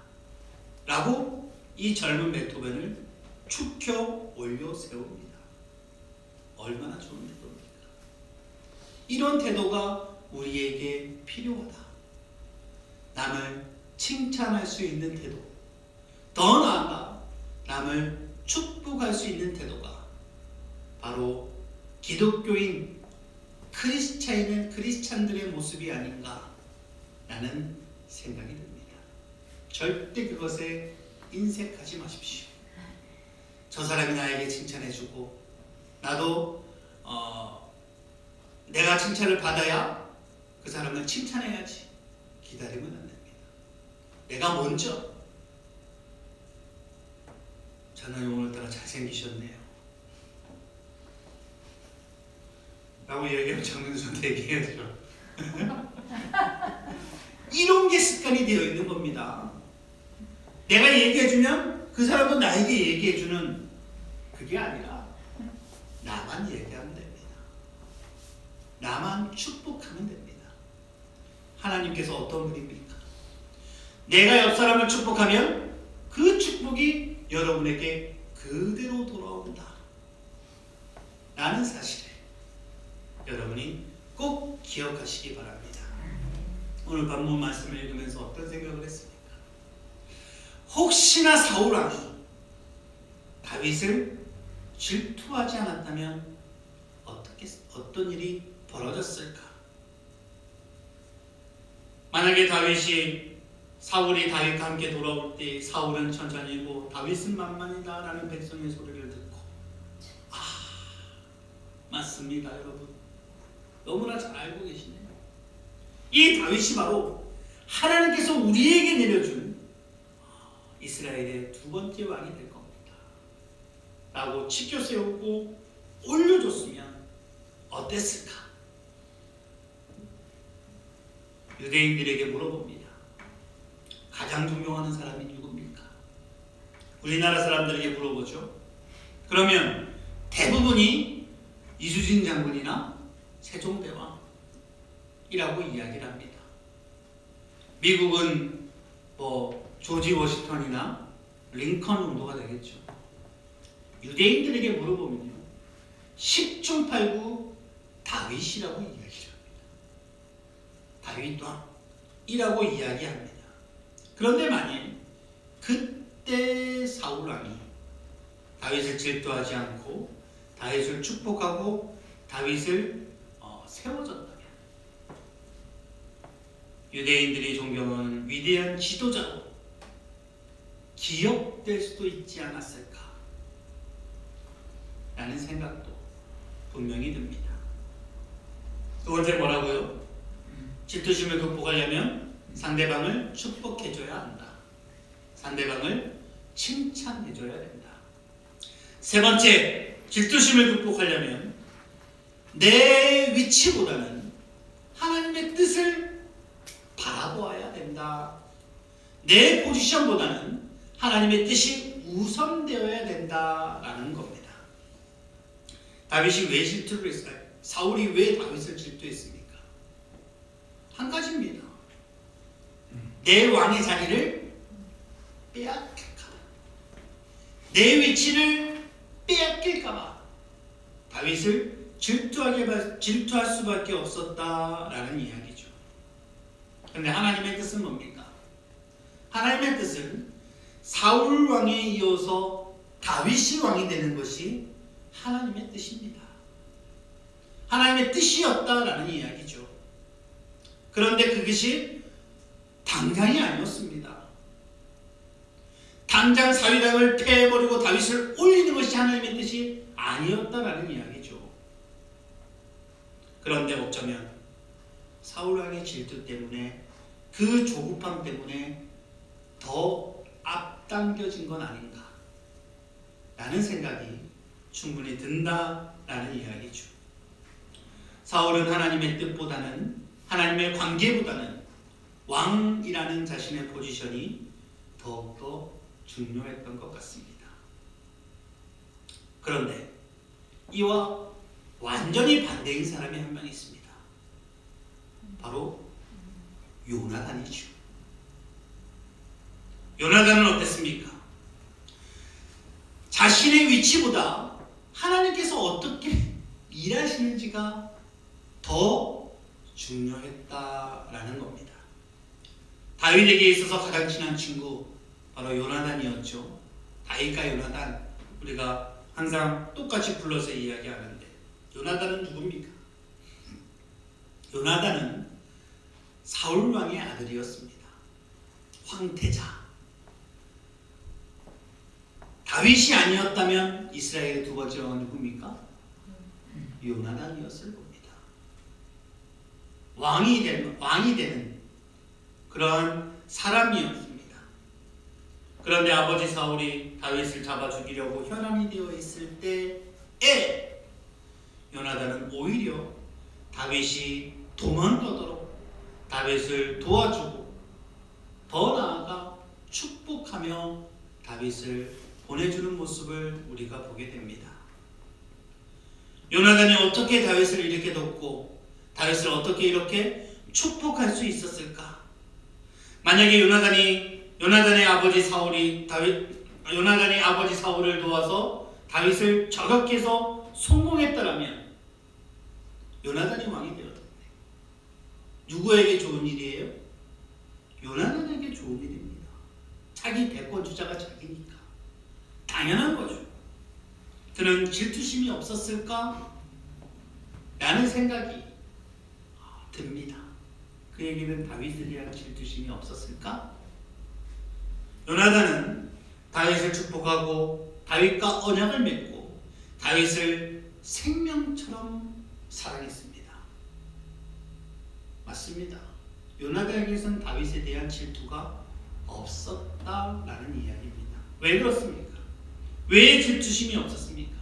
라고 이 젊은 베토벤을 축혀 올려 세웁니다. 얼마나 좋은 태도입니까? 이런 태도가 우리에게 필요하다. 남을 칭찬할 수 있는 태도, 더 나아가 남을 축복할 수 있는 태도가 바로 기독교인 크리스찬들의 모습이 아닌가 라는 생각이 듭니다. 절대 그것에 인색하지 마십시오. 저 사람이 나에게 칭찬해주고 나도 내가 칭찬을 받아야 그 사람을 칭찬해야지 기다리면 안 됩니다. 내가 먼저 저는 오늘따라 잘생기셨네요 라고 얘기하면 장명수한테 얘기해야죠. 이런 게 습관이 되어 있는 겁니다. 내가 얘기해주면 그 사람도 나에게 얘기해주는 그게 아니라 나만 얘기하면 됩니다. 나만 축복하면 됩니다. 하나님께서 어떤 분입니까? 내가 옆 사람을 축복하면 그 축복이 여러분에게 그대로 돌아온다 라는 사실을 여러분이 꼭 기억하시기 바랍니다. 오늘 본문 말씀을 읽으면서 어떤 생각을 했습니까? 혹시나 사울 왕이 다윗을 질투하지 않았다면 어떤 일이 벌어졌을까? 만약에 사울이 다윗과 함께 돌아올 때 사울은 천천히고 다윗은 만만이다 라는 백성의 소리를 듣고 맞습니다 여러분. 너무나 잘 알고 계시네요. 이 다윗이 바로 하나님께서 우리에게 내려준 이스라엘의 두 번째 왕이 될 겁니다 라고 치켜 세우고 올려줬으면 어땠을까? 유대인들에게 물어봅니다. 가장 존경하는 사람이 누굽니까? 우리나라 사람들에게 물어보죠. 그러면 대부분이 이수진 장군이나 세종대왕이라고 이야기를 합니다. 미국은 조지 워싱턴이나 링컨 정도가 되겠죠. 유대인들에게 물어보면요, 10중 8구 다윗이라고 이야기를 합니다. 다윗 왕이라고 이야기합니다. 그런데 만일 그때 사울 왕이 다윗을 질투하지 않고 다윗을 축복하고 다윗을 세워줬다면 유대인들이 존경하는 위대한 지도자로 기억될 수도 있지 않았을까 라는 생각도 분명히 듭니다. 두 번째 뭐라고요? 질투심을 극복하려면 상대방을 축복해줘야 한다. 상대방을 칭찬해줘야 된다. 세 번째, 질투심을 극복하려면 내 위치보다는 하나님의 뜻을 바라보아야 된다. 내 포지션보다는 하나님의 뜻이 우선되어야 된다라는 겁니다. 다윗이 왜 질투를 했을까요? 사울이 왜 다윗을 질투했습니까? 한 가지입니다. 내 왕의 자리를 빼앗길까봐, 내 위치를 빼앗길까봐 다윗을 질투할 수밖에 없었다라는 이야기죠. 그런데 하나님의 뜻은 뭡니까? 하나님의 뜻은 사울 왕에 이어서 다윗이 왕이 되는 것이 하나님의 뜻입니다. 하나님의 뜻이었다라는 이야기죠. 그런데 그것이 당장이 아니었습니다. 당장 사위당을 패해버리고 다윗을 올리는 것이 하나님의 뜻이 아니었다라는 이야기죠. 그런데 어쩌면 사울왕의 질투 때문에, 그 조급함 때문에 더 앞당겨진 건 아닌가 라는 생각이 충분히 든다라는 이야기죠. 사울은 하나님의 뜻보다는, 하나님의 관계보다는 왕이라는 자신의 포지션이 더욱더 중요했던 것 같습니다. 그런데 이와 완전히 반대인 사람이 한 명 있습니다. 바로 요나단이죠. 요나단은 어땠습니까? 자신의 위치보다 하나님께서 어떻게 일하시는지가 더 중요했다라는 겁니다. 다윗에게 있어서 가장 친한 친구 바로 요나단이었죠. 다윗과 요나단, 우리가 항상 똑같이 불러서 이야기하는데 요나단은 누굽니까? 요나단은 사울 왕의 아들이었습니다. 황태자. 다윗이 아니었다면 이스라엘의 두 번째 왕은 누굽니까? 요나단이었을 겁니다. 왕이 되는 그러한 사람이었습니다. 그런데 아버지 사울이 다윗을 잡아 죽이려고 혈안이 되어 있을 때에 요나단은 오히려 다윗이 도망가도록 다윗을 도와주고, 더 나아가 축복하며 다윗을 보내주는 모습을 우리가 보게 됩니다. 요나단이 어떻게 다윗을 이렇게 돕고 다윗을 어떻게 이렇게 축복할 수 있었을까? 만약에 요나단의 아버지 사울을 도와서 다윗을 저격해서 성공했더라면 요나단이 왕이 되었는데 누구에게 좋은 일이에요? 요나단에게 좋은 일입니다. 자기 대권 주자가 자기니까 당연한 거죠. 그는 질투심이 없었을까? 라는 생각이 듭니다. 그에게는 다윗에 대한 질투심이 없었을까? 요나단은 다윗을 축복하고 다윗과 언약을 맺고 다윗을 생명처럼 사랑했습니다. 맞습니다. 요나단에게서는 다윗에 대한 질투가 없었다라는 이야기입니다. 왜 그렇습니까? 왜 질투심이 없었습니까?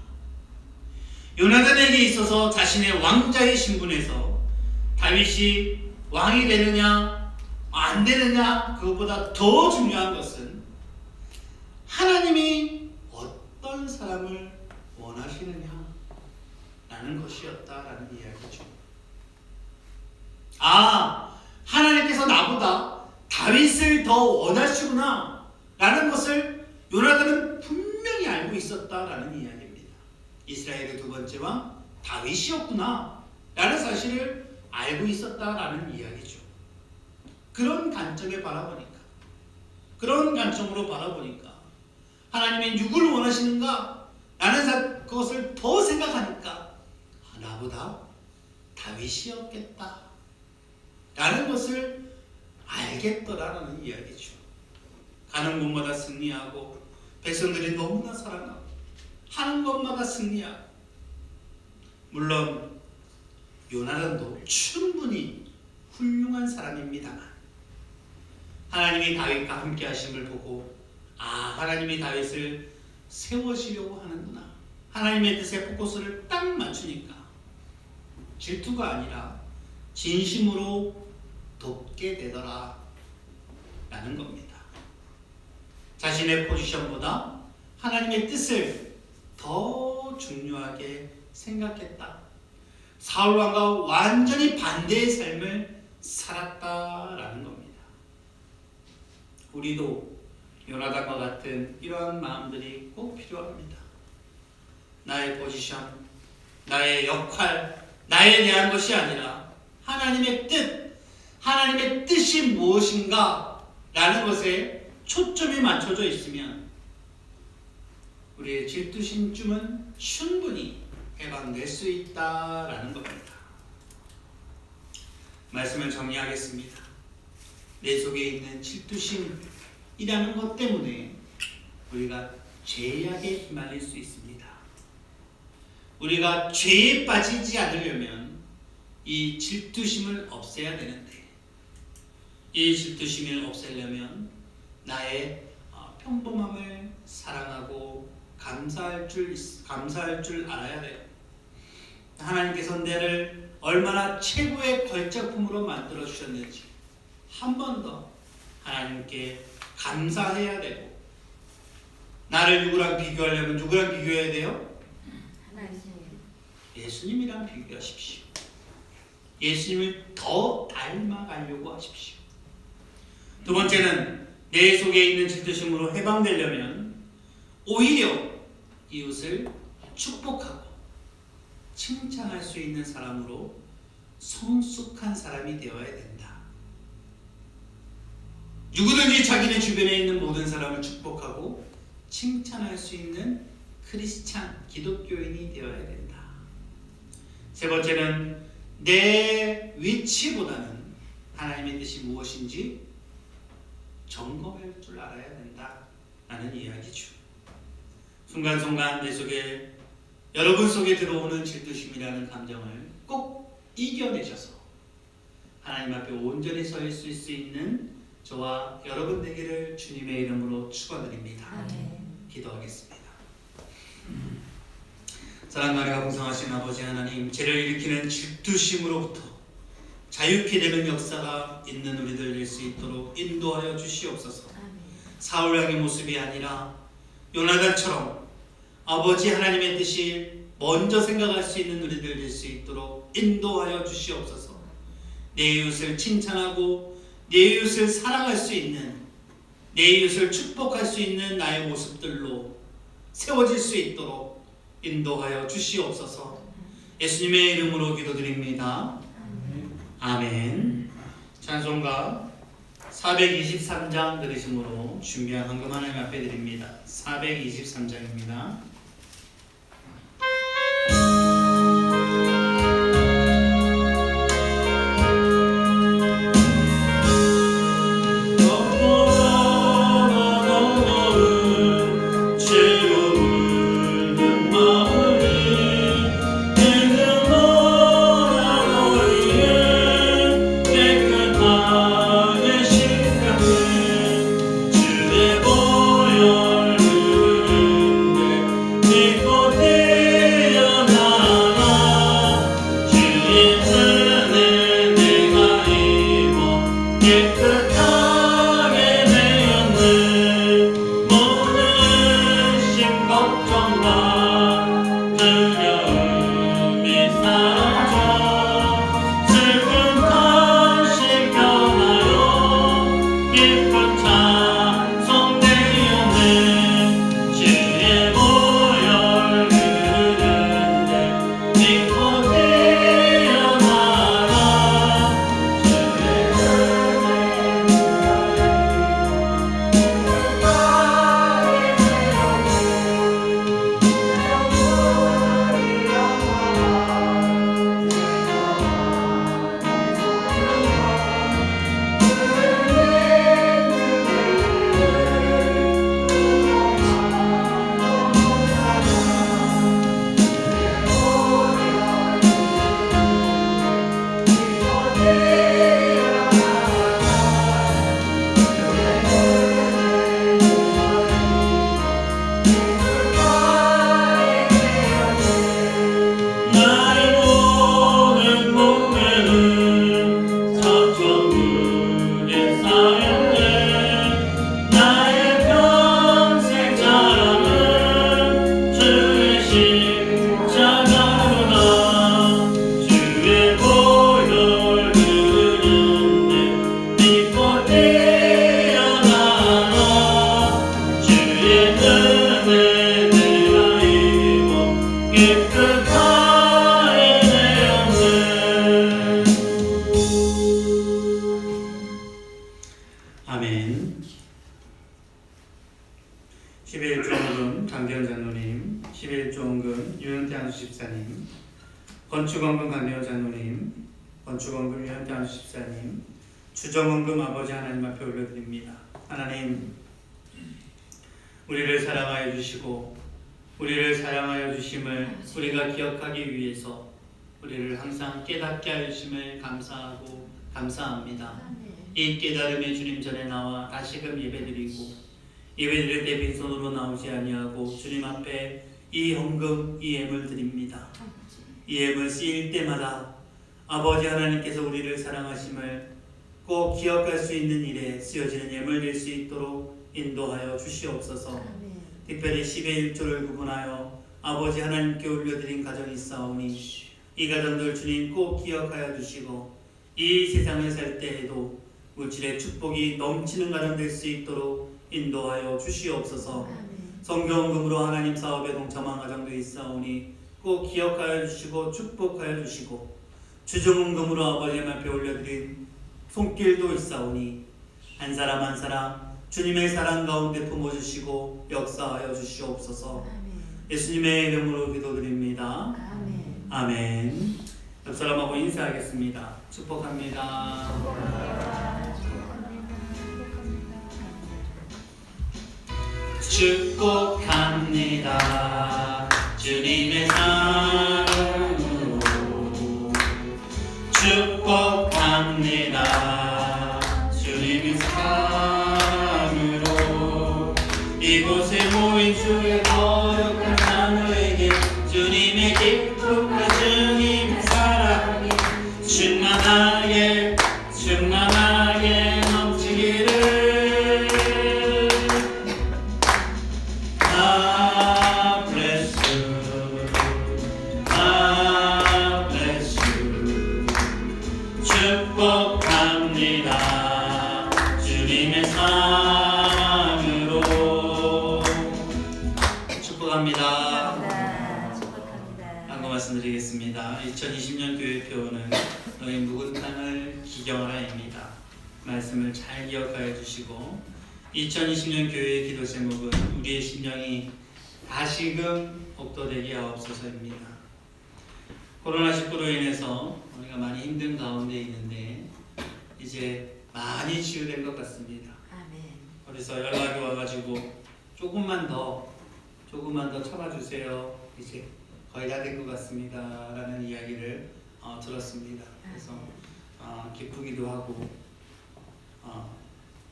요나단에게 있어서 자신의 왕자의 신분에서 다윗이 왕이 되느냐 안 되느냐 그것보다 더 중요한 것은 하나님이 어떤 사람을 원하시느냐 라는 것이었다라는 이야기죠. 하나님께서 나보다 다윗을 더 원하시구나 라는 것을 요나단은 분명히 알고 있었다라는 이야기입니다. 이스라엘의 두 번째 왕 다윗이었구나 라는 사실을 알고 있었다라는 이야기죠. 그런 관점에 바라보니까, 그런 관점으로 바라보니까 하나님이 누구를 원하시는가 라는 그것을 더 생각하니까 나보다 다윗이었겠다 라는 것을 알겠더라라는 이야기죠. 가는 곳마다 승리하고 백성들이 너무나 사랑하고 하는 것마다 승리하고, 물론 요나단도 충분히 훌륭한 사람입니다만 하나님이 다윗과 함께 하심을 보고 하나님이 다윗을 세워지려고 하는구나, 하나님의 뜻에 포커스를 딱 맞추니까 질투가 아니라 진심으로 돕게 되더라 라는 겁니다. 자신의 포지션보다 하나님의 뜻을 더 중요하게 생각했다. 사울 왕과 완전히 반대의 삶을 살았다라는 겁니다. 우리도 요나단과 같은 이러한 마음들이 꼭 필요합니다. 나의 포지션, 나의 역할, 나에 대한 것이 아니라 하나님의 뜻, 하나님의 뜻이 무엇인가 라는 것에 초점이 맞춰져 있으면 우리의 질투심쯤은 충분히 해방될 수 있다라는 겁니다. 말씀을 정리하겠습니다. 내 속에 있는 질투심이라는 것 때문에 우리가 죄악에 휘말릴 수 있습니다. 우리가 죄에 빠지지 않으려면 이 질투심을 없애야 되는데, 이 질투심을 없애려면 나의 평범함을 사랑하고 감사할 줄 알아야 돼요. 하나님께서 나를 얼마나 최고의 걸작품으로 만들어 주셨는지 한 번 더 하나님께 감사해야 되고, 나를 누구랑 비교하려면 누구랑 비교해야 돼요? 예수님이랑 비교하십시오. 예수님을 더 닮아가려고 하십시오. 두 번째는 내 속에 있는 질투심으로 해방되려면 오히려 이웃을 축복하고 칭찬할 수 있는 사람으로 성숙한 사람이 되어야 된다. 누구든지 자기네 주변에 있는 모든 사람을 축복하고 칭찬할 수 있는 크리스찬, 기독교인이 되어야 된다. 세 번째는 내 위치보다는 하나님의 뜻이 무엇인지 점검할 줄 알아야 된다 라는 이야기죠. 순간순간 내 속에, 여러분 속에 들어오는 질투심이라는 감정을 꼭 이겨내셔서 하나님 앞에 온전히 서 있을 수 있는 저와 여러분 되기를 주님의 이름으로 축원드립니다. 기도하겠습니다. 사랑과 은혜가 풍성하신 아버지 하나님, 죄를 일으키는 질투심으로부터 자유케 되는 역사가 있는 우리들 될 수 있도록 인도하여 주시옵소서. 사울 왕의 모습이 아니라 요나단처럼 아버지 하나님의 뜻이 먼저 생각할 수 있는 우리들 될 수 있도록 인도하여 주시옵소서. 내 이웃을 칭찬하고 내 이웃을 사랑할 수 있는, 내 이웃을 축복할 수 있는 나의 모습들로 세워질 수 있도록 인도하여 주시옵소서. 예수님의 이름으로 기도드립니다. 아멘. 찬송가 423장 들으심으로 준비한 헌금 하나님 앞에 드립니다. 423장입니다. 아멘. 11조원금 강대현 장로님, 11조원금 유현태 안수 집사님, 건축원금 강대현 장로님, 건축원금 유현태 안수 집사님, 주정원금 아버지 하나님 앞에 올려드립니다. 하나님, 우리를 사랑하여 주시고 우리를 사랑하여 주심을 우리가 기억하기 위해서 우리를 항상 깨닫게 하여 주심을 감사하고 감사합니다. 이 깨달음의 주님 전에 나와 다시금 예배드리고 예배드릴 때 빈손으로 나오지 아니하고 주님 앞에 이 헌금, 이 예물 드립니다. 이 예물 쓰일 때마다 아버지 하나님께서 우리를 사랑하심을 꼭 기억할 수 있는 일에 쓰여지는 예물 될 수 있도록 인도하여 주시옵소서. 특별히 10의 1조를 구분하여 아버지 하나님께 올려드린 가정이 있사오니 이 가정들 주님 꼭 기억하여 주시고 이 세상을 살 때에도 물질의 축복이 넘치는 가정 될 수 있도록 인도하여 주시옵소서. 성교원금으로 하나님 사업에 동참한 가정도 있사오니 꼭 기억하여 주시고 축복하여 주시고 주정원금으로 아버지 앞에 올려드린 손길도 있사오니 한 사람 한 사람 주님의 사랑 가운데 품어주시고 역사하여 주시옵소서. 예수님의 이름으로 기도드립니다. 아멘. 옆 사람하고 인사하겠습니다. 축복합니다. 축복합니다. 주님의 사랑으로 축복합니다. 주님의 사랑으로 이곳에 모인 주의 거룩한 자녀에게 주님의 기쁨과 주님의 사랑이 충만하게 넘치기를. 축복합니다. 주님의 사랑으로 축복합니다. 말씀드리겠습니다. 2020년 교회표는 너희 묵은 땅을 기경하라입니다. 말씀을 잘 기억하여 주시고 2020년 교회의 기도 제목은 우리의 심령이 다시금 옥도되게 하옵소서입니다. 코로나19로 인해서 우리가 많이 힘든 가운데 있는데 이제 많이 치유된 것 같습니다. 아멘. 그래서 연락이 와가지고 조금만 더 참아주세요. 이제 거의 다 된 것 같습니다. 라는 이야기를 들었습니다. 그래서 기쁘기도 하고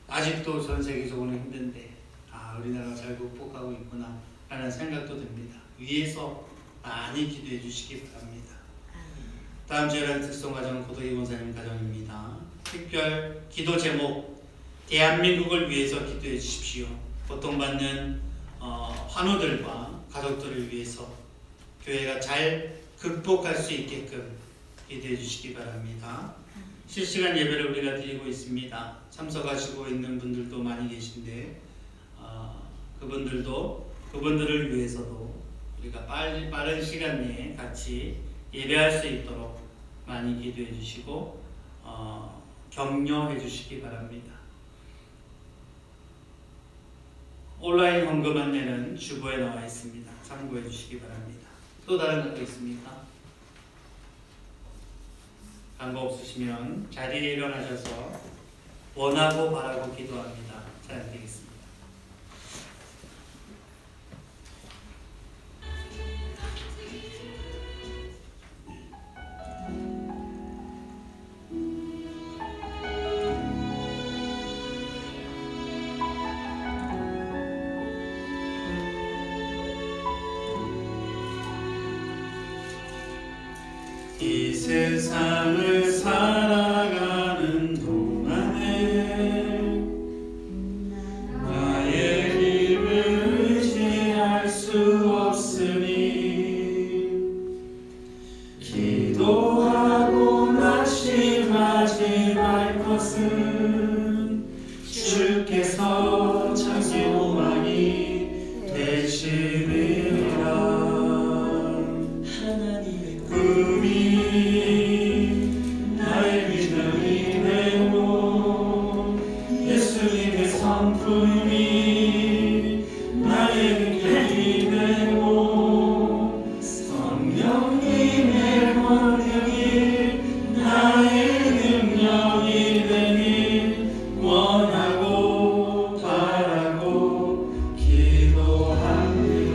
아직도 전 세계적으로 힘든데 우리나라가 잘 극복하고 있구나 라는 생각도 듭니다. 위에서 많이 기도해 주시기 바랍니다. 다음 주에는 특성가정 고도희 권사님 가정입니다. 특별 기도 제목 대한민국을 위해서 기도해 주십시오. 고통받는 환우들과 가족들을 위해서 교회가 잘 극복할 수 있게끔 기도해 주시기 바랍니다. 실시간 예배를 우리가 드리고 있습니다. 참석하시고 있는 분들도 많이 계신데 그분들을 위해서도 우리가 빠른 시간 내에 같이 예배할 수 있도록 많이 기도해 주시고 격려해 주시기 바랍니다. 온라인 헌금 안내는 주보에 나와 있습니다. 참고해 주시기 바랍니다. 또 다른 것도 있습니까? 간거 없으시면 자리에 일어나셔서 원하고 바라고 기도합니다. 찬양드리겠습니다. 이 세상을 살아가는 동안에 나의 힘을 의지할 수 없으니 기도하고 낙심하지 말 것은 주께서 참 소망이 되시리라. 나의 비전이 되고 예수님의 성품이 나의 능력이 되고 성령님의 권능이 나의 능력이 되길 원하고 바라고 기도합니다.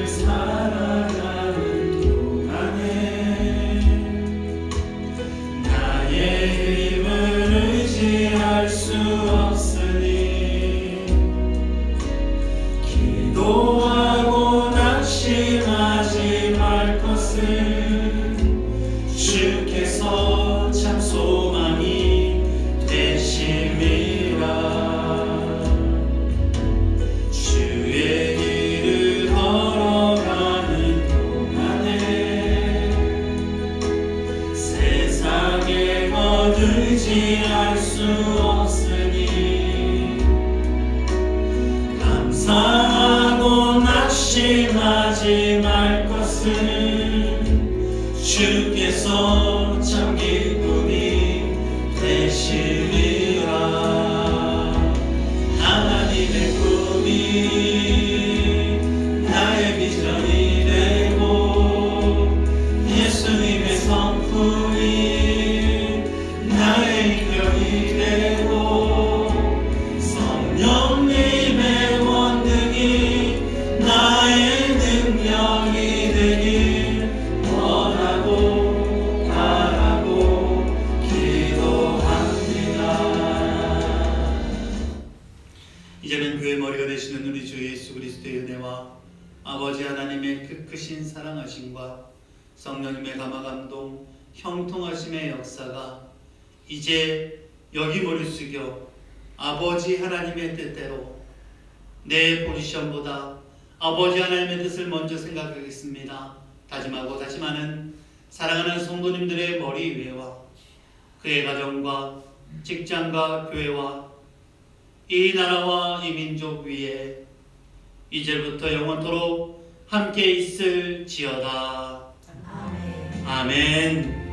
살아가는 동안에 나의 힘을 의지할 수 없으니 기도하고 낙심하지 말 것은 주께서 참 소망이 되심이라. 의지할 수 없으니 감사하고 낙심하지 말 것은 주께서 참 기쁨이 되시리라. 하나님의 꿈이 나의 비전이 되고 예수님의 성품이 나의 능력이 되고 성령님의 원능이 나의 능력이 되길 원하고 바라고 기도합니다. 이제는 교회 머리가 되시는 우리 주 예수 그리스도의 은혜와 아버지 하나님의 그 크신 사랑하심과 성령님의 감화감동 형통하심의 역사가 이제 여기 머리 숙여 아버지 하나님의 뜻대로 내 포지션보다 아버지 하나님의 뜻을 먼저 생각하겠습니다. 다짐하고 다짐하는 사랑하는 성도님들의 머리 위에와 그의 가정과 직장과 교회와 이 나라와 이 민족 위에 이제부터 영원토록 함께 있을지어다. 아멘. 아멘.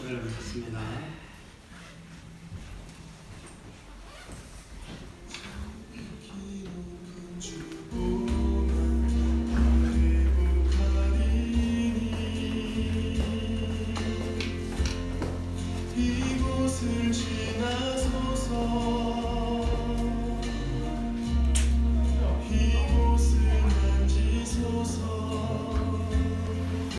노래를 듣습니다. 이곳을 지나소서